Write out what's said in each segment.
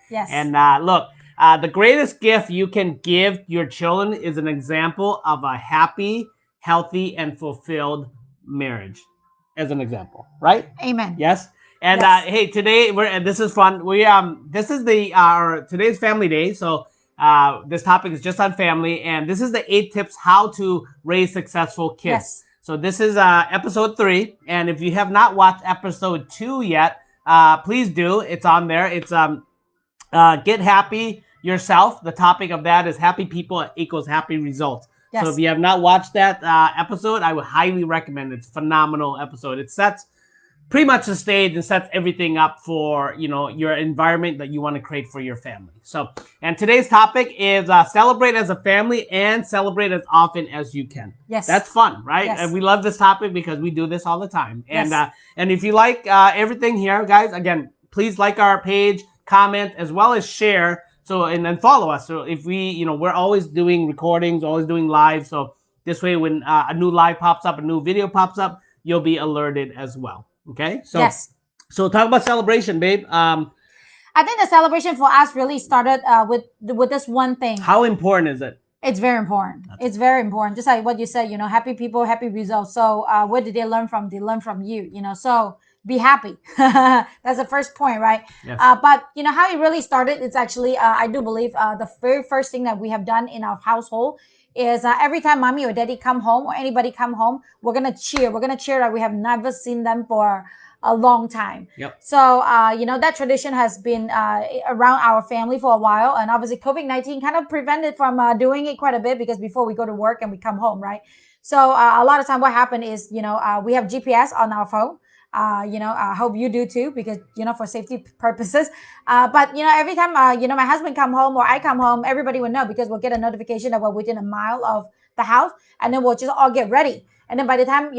Yes. And look, the greatest gift you can give your children is an example of a happy, healthy, and fulfilled marriage. As an example, right? Amen. Yes. And Yes. hey, today we're and this is fun. We this is the our today's family day, so this topic is just on family, and this is the 8 tips how to raise successful kids. Yes. So this is episode 3, and if you have not watched episode 2 yet, please do. It's on there. It's get happy yourself. The topic of that is happy people equals happy results. So if Yes. you have not watched that episode, I would highly recommend it. It's a phenomenal episode. It sets pretty much the stage and sets everything up for your environment that you want to create for your family. So, and today's topic is celebrate as a family and celebrate as often as you can. Yes. That's fun, right? Yes. And we love this topic because we do this all the time. And Yes. and if you like everything here, guys, again, please like our page, comment, as well as share. So and then follow us. So if we're always doing recordings, always doing live. So this way, when a new live pops up, a new video pops up, you'll be alerted as well. Okay, so Yes. so talk about celebration, babe. I think the celebration for us really started with this one thing. How important is it? It's very important. It's very important. Just like what you said, happy people, happy results. So where did they learn from? They learn from you, So be happy. That's the first point, right? Yes. But how it really started, it's actually, I do believe the very first thing that we have done in our household is every time mommy or daddy come home or anybody come home, we're going to cheer. We're going to cheer like we have never seen them for a long time. Yep. So, that tradition has been around our family for a while. And obviously COVID-19 kind of prevented from doing it quite a bit because before we go to work and we come home, right? So a lot of time what happened is, we have GPS on our phone. I hope you do too, because, for safety purposes. But, every time, my husband come home or I come home, everybody will know because we'll get a notification that we're within a mile of the house and then we'll just all get ready. And then by the time,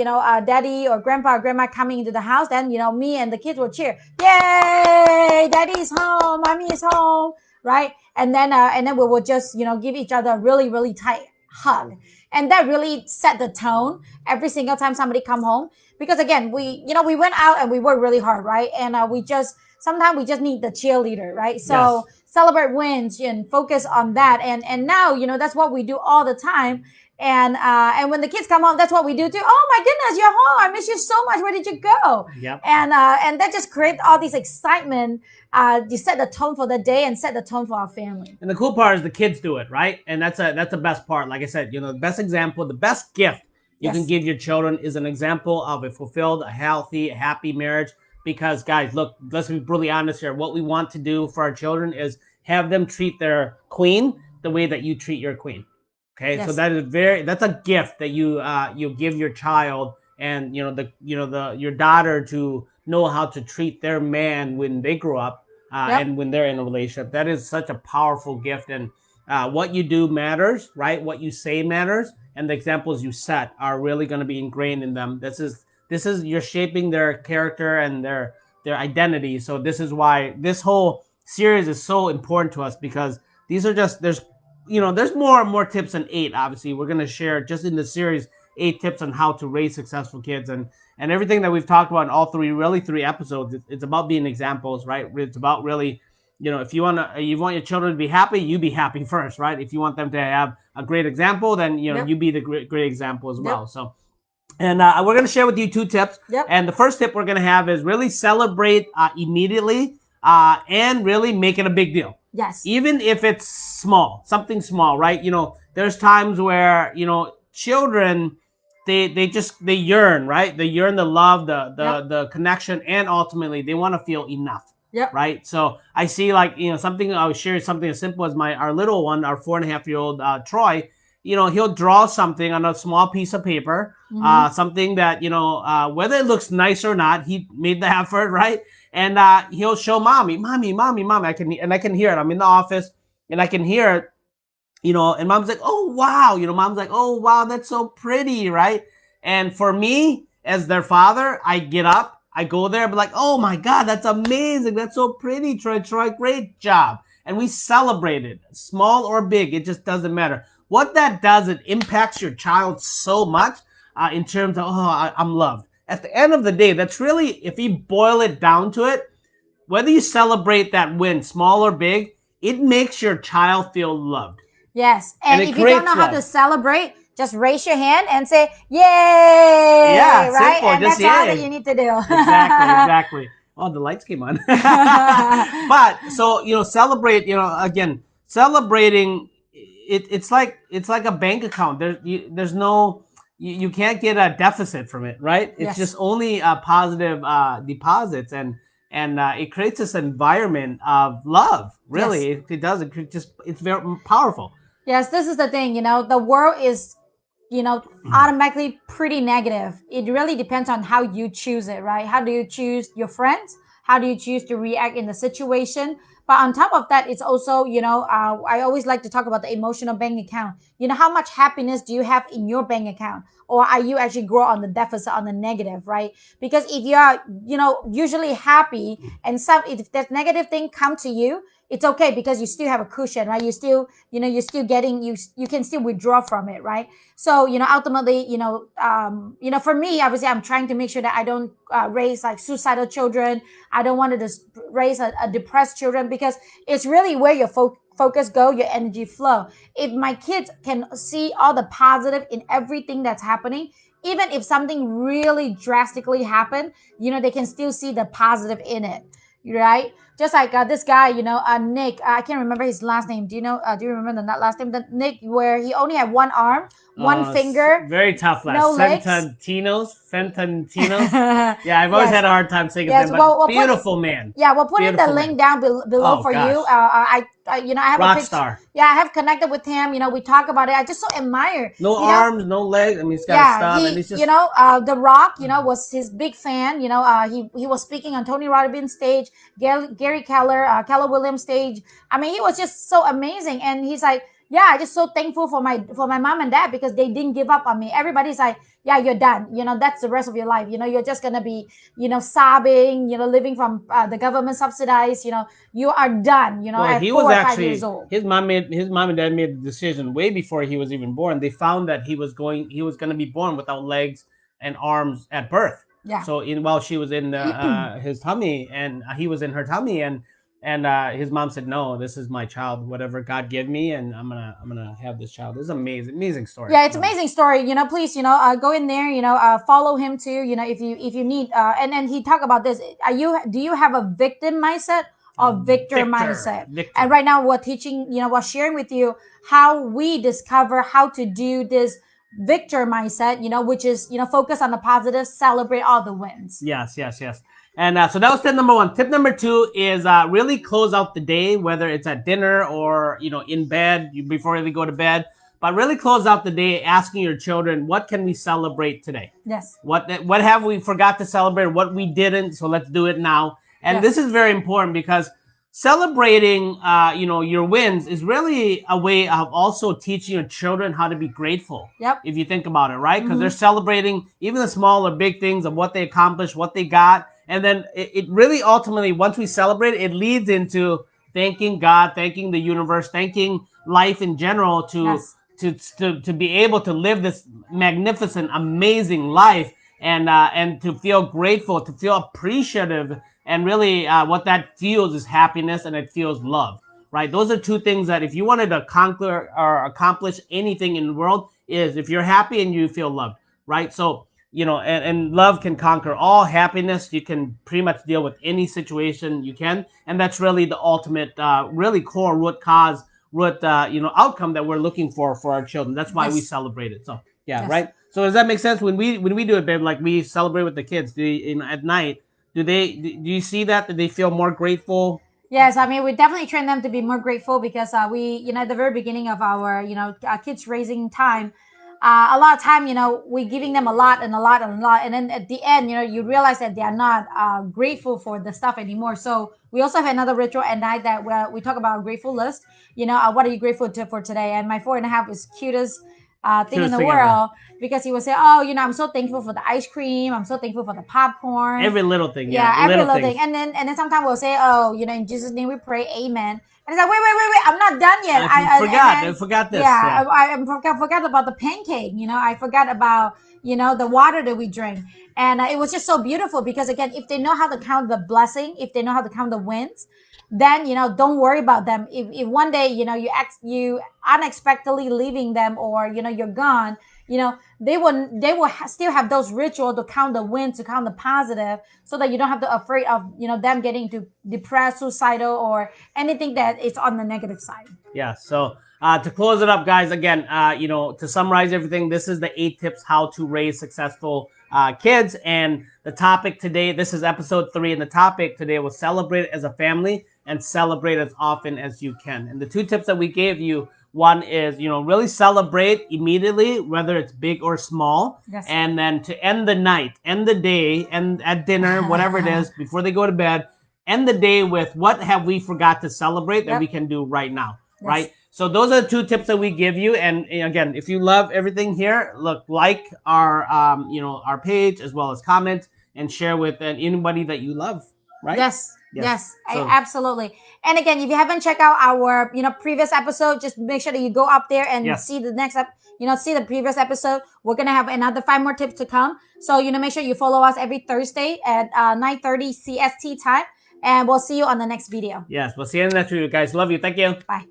daddy or grandpa or grandma coming into the house, then, me and the kids will cheer. Yay! Daddy is home. Mommy is home. Right. And then we will just, give each other a really, really tight hug. And that really set the tone every single time somebody come home. Because again, we went out and we worked really hard. Right. And sometimes we just need the cheerleader. Right. So Yes. celebrate wins and focus on that. And now, that's what we do all the time. And when the kids come home, that's what we do too. Oh my goodness, you're home! I miss you so much. Where did you go? Yep. And that just creates all this excitement. You set the tone for the day and set the tone for our family. And the cool part is the kids do it, right? And that's the best part. Like I said, the best example, the best gift you can give your children is an example of a fulfilled, a healthy, a happy marriage. Because guys, look, let's be brutally honest here. What we want to do for our children is have them treat their queen the way that you treat your queen. Okay, Yes. so that's a gift that you give your child, and your daughter to know how to treat their man when they grow up, Yep. and when they're in a relationship. That is such a powerful gift, and what you do matters, right? What you say matters, and the examples you set are really going to be ingrained in them. This is you're shaping their character and their identity. So this is why this whole series is so important to us, because these are just there's more and more tips than 8. Obviously, we're going to share just in the series 8 tips on how to raise successful kids, and everything that we've talked about in all three episodes. It's about being examples, right? It's about really, if you want your children to be happy, you be happy first, right? If you want them to have a great example, then Yep. you be the great example as well. Yep. So. And we're going to share with you 2 tips. Yep. And the first tip we're going to have is really celebrate immediately, and really make it a big deal. Yes. Even if it's small, something small, right? There's times where, children, they yearn, right? They yearn the love, the connection, and ultimately they want to feel enough. Yep. Right. So I see, like, something, I was sharing something as simple as our little one, our 4.5-year-old Troy. He'll draw something on a small piece of paper, something that, whether it looks nice or not, he made the effort, right? And he'll show mommy. I can hear it. I'm in the office and I can hear it, and mom's like, oh, wow. Mom's like, oh, wow, that's so pretty, right? And for me, as their father, I get up, I go there, but like, oh my God, that's amazing. That's so pretty, Troy, great job. And we celebrate it, small or big, it just doesn't matter. What that does, it impacts your child so much in terms of, I'm loved. At the end of the day, that's really, if you boil it down to it, whether you celebrate that win, small or big, it makes your child feel loved, Yes. and And it if you don't creates know how to love. celebrate, just raise your hand and say, yay, Yeah, right? simple. And Just that's all that you yay. need to do. Exactly, exactly. Oh, the lights came on. But so celebrate. Again, celebrating. It's like a bank account. There's no. You can't get a deficit from it, right? It's just Yes. only positive deposits, and it creates this environment of love. Yes. Really, it does. It's very powerful. Yes, this is the thing, the world is, automatically pretty negative. It really depends on how you choose it, right? How do you choose your friends? How do you choose to react in the situation? But on top of that, it's also, I always like to talk about the emotional bank account. How much happiness do you have in your bank account? Or are you actually grow on the deficit, on the negative, right? Because if you are, usually happy and if that negative thing come to you, it's okay because you still have a cushion, right? You're still getting, you can still withdraw from it, right? So ultimately, for me, obviously I'm trying to make sure that I don't raise like suicidal children. I don't want to just raise a depressed children, because it's really where your focus go, your energy flow. If my kids can see all the positive in everything that's happening, even if something really drastically happened, they can still see the positive in it, right? Just like this guy, Nick. I can't remember his last name. Do you know? Do you remember the last name? The Nick, where he only had one arm, one finger, Very tough no last. legs. Fentantino's. Yeah, I've always Yes, had a hard time saying his yes. name, but Well, we'll put beautiful man. yeah, we'll put in the Beautiful man. link down below Oh for you. gosh. I have a Rock picture. star. Yeah, I have connected with him. We talk about it. I just so admire. No arms, no legs. I mean, he's got a Yeah, stub, and he's just. The Rock, was his big fan. He was speaking on Tony Robbins stage, Gary Keller, Keller Williams stage. I mean, he was just so amazing, and he's like, yeah, I just so thankful for my mom and dad, because they didn't give up on me. Everybody's like, yeah, you're done. That's the rest of your life. You're just gonna be, sobbing. Living from the government subsidized. You are done. Well, At he was 4 or 5 years actually old. his mom and dad made the decision way before he was even born. They found that he was going to be born without legs and arms at birth. Yeah. So while she was in his tummy, and he was in her tummy, and his mom said, "No, this is my child. Whatever God give me, and I'm gonna have this child." This is amazing, amazing story. Yeah, it's amazing story. Please, go in there. Follow him too. If you need. And then he talk about this. Do you have a victim mindset or victor mindset? And Victor. right now we're teaching. We're sharing with you how we discover how to do this victor mindset. Which is focus on the positive, celebrate all the wins. Yes, yes, yes. And so that was tip number one. Tip number two is really close out the day, whether it's at dinner or in bed before they go to bed. But really close out the day asking your children, what can we celebrate today? Yes. What have we forgot to celebrate? What we didn't? So let's do it now. And Yes. this is very important because celebrating, your wins is really a way of also teaching your children how to be grateful. Yep. If you think about it, right? Because they're celebrating even the small or big things of what they accomplished, what they got, and then it really ultimately, once we celebrate, it leads into thanking God, thanking the universe, thanking life in general Yes. to be able to live this magnificent, amazing life, and to feel grateful, to feel appreciative, and really what that feels is happiness, and it feels love. Right? Those are two things that if you wanted to conquer or accomplish anything in the world, is if you're happy and you feel loved. Right? So and love can conquer all happiness. You can pretty much deal with any situation you can, and that's really the ultimate, really core root cause, outcome that we're looking for our children. That's why we Yes. celebrate it. So yeah, Yes. right. So does that make sense when we do it, babe? Like we celebrate with the kids. At night? Do you see that they feel more grateful? Yes, I mean, we definitely train them to be more grateful, because at the very beginning of our, kids raising time, a lot of time, we're giving them a lot and a lot and a lot. And then at the end, you realize that they are not grateful for the stuff anymore. So we also have another ritual at night that we talk about a grateful list. What are you grateful for today? And my 4.5 is cutest. thing in the world, because he would say, oh, I'm so thankful for the ice cream, I'm so thankful for the popcorn, every little thing. every little things. thing. And then sometimes we'll say, oh, in Jesus' name we pray, amen. And it's like, wait, I'm not done yet. I forgot this. I forgot about the pancake. I forgot about the water that we drink. And it was just so beautiful, because again, if they know how to count the blessing, if they know how to count the wins, then don't worry about them. If one day you unexpectedly leaving them, or you're gone, they will still have those rituals to count the wins, to count the positive, so that you don't have to afraid of them getting to depressed, suicidal, or anything that is on the negative side. Yeah. So to close it up, guys, again, to summarize everything, this is the 8 tips how to raise successful kids. And the topic today, this is episode 3, and the topic today was celebrate as a family and celebrate as often as you can. And the 2 tips that we gave you, one is, really celebrate immediately, whether it's big or small. Yes. And then to end the night, end the day, and at dinner, whatever it is, before they go to bed, end the day with what have we forgot to celebrate that we can do right now. Yes. Right? So those are the 2 tips that we give you. And again, if you love everything here, look, like our our page, as well as comment and share with anybody that you love. Right? Yes. Absolutely. And again, if you haven't checked out our previous episode, just make sure that you go up there and see the next see the previous episode. We're gonna have another 5 more tips to come. So make sure you follow us every Thursday at 9:30 CST time, and we'll see you on the next video. Yes, we'll see you in the next video, guys. Love you. Thank you. Bye.